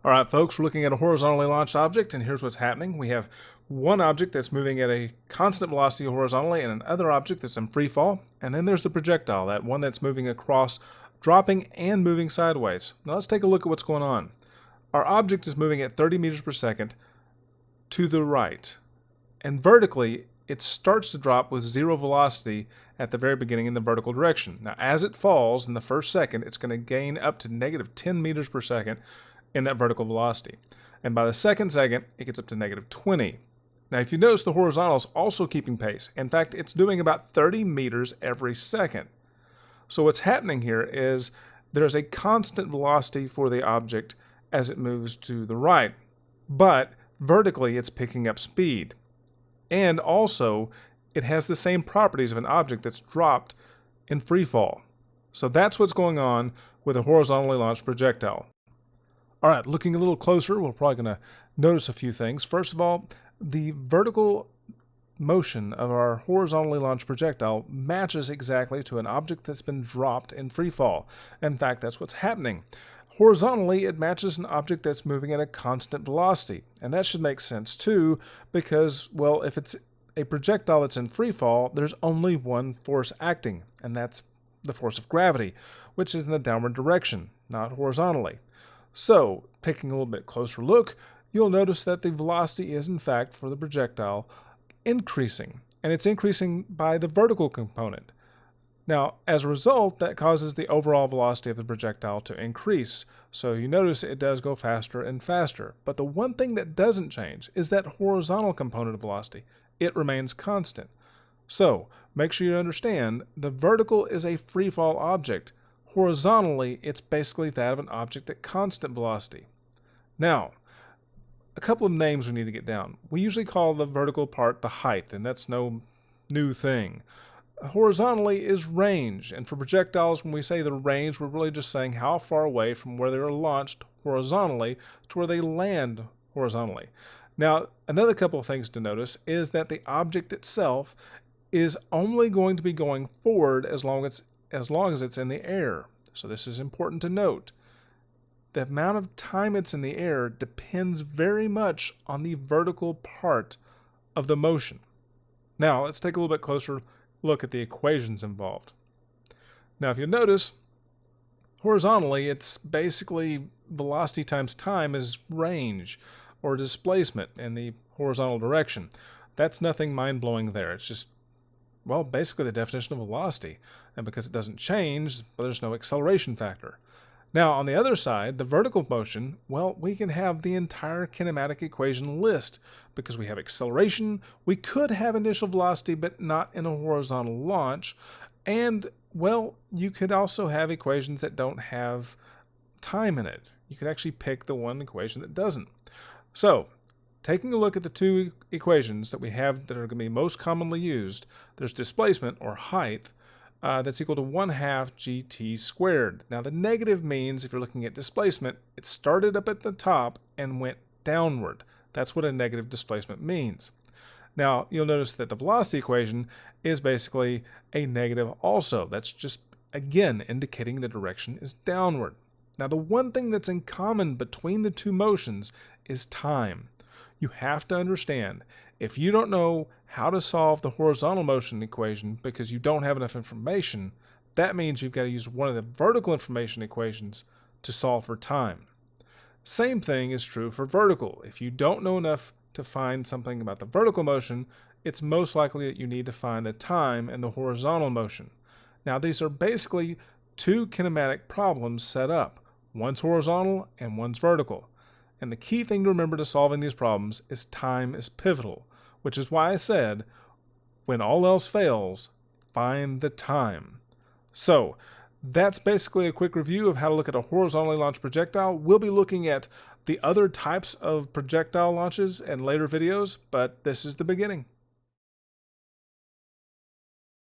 All right, folks, we're looking at a horizontally launched object, and here's what's happening. We have one object that's moving at a constant velocity horizontally and another object that's in free fall, and then there's the projectile, that one that's moving across, dropping and moving sideways. Now let's take a look at what's going on. Our object is moving at 30 meters per second to the right, and vertically it starts to drop with zero velocity at the very beginning in the vertical direction. Now as it falls in the first second, it's going to gain up to negative 10 meters per second in that vertical velocity. And by the second, it gets up to negative 20. Now, if you notice, the horizontal is also keeping pace. In fact, it's doing about 30 meters every second. So what's happening here is there's a constant velocity for the object as it moves to the right, but vertically it's picking up speed. And also, it has the same properties of an object that's dropped in free fall. So that's what's going on with a horizontally launched projectile. All right, looking a little closer, we're probably going to notice a few things. First of all, the vertical motion of our horizontally launched projectile matches exactly to an object that's been dropped in free fall. In fact, that's what's happening. Horizontally, it matches an object that's moving at a constant velocity. And that should make sense too, because, well, if it's a projectile that's in free fall, there's only one force acting, and that's the force of gravity, which is in the downward direction, not horizontally. So, taking a little bit closer look, you'll notice that the velocity is, in fact, for the projectile, increasing. And it's increasing by the vertical component. Now, as a result, that causes the overall velocity of the projectile to increase. So you notice it does go faster and faster. But the one thing that doesn't change is that horizontal component of velocity. It remains constant. So, make sure you understand, the vertical is a free fall object. Horizontally, it's basically that of an object at constant velocity. Now, a couple of names we need to get down. We usually call the vertical part the height, and that's no new thing. Horizontally is range, and for projectiles, when we say the range, we're really just saying how far away from where they are launched horizontally to where they land horizontally. Now, another couple of things to notice is that the object itself is only going to be going forward as long as it's in the air. So this is important to note. The amount of time it's in the air depends very much on the vertical part of the motion. Now, let's take a little bit closer look at the equations involved. Now, if you notice, horizontally, it's basically velocity times time is range or displacement in the horizontal direction. That's nothing mind-blowing there. It's just, well, basically the definition of velocity. And because it doesn't change, there's no acceleration factor. Now, on the other side, the vertical motion, well, we can have the entire kinematic equation list because we have acceleration, we could have initial velocity, but not in a horizontal launch, and, well, you could also have equations that don't have time in it. You could actually pick the one equation that doesn't. So, taking a look at the two equations that we have that are going to be most commonly used, there's displacement, or height, that's equal to 1/2 gt squared. Now the negative means, if you're looking at displacement, it started up at the top and went downward. That's what a negative displacement means. Now you'll notice that the velocity equation is basically a negative also. That's just, again, indicating the direction is downward. Now the one thing that's in common between the two motions is time. You have to understand, if you don't know how to solve the horizontal motion equation because you don't have enough information, that means you've got to use one of the vertical information equations to solve for time. Same thing is true for vertical. If you don't know enough to find something about the vertical motion, it's most likely that you need to find the time in the horizontal motion. Now these are basically two kinematic problems set up. One's horizontal and one's vertical. And the key thing to remember to solving these problems is time is pivotal, which is why I said, when all else fails, find the time. So, that's basically a quick review of how to look at a horizontally launched projectile. We'll be looking at the other types of projectile launches in later videos, but this is the beginning.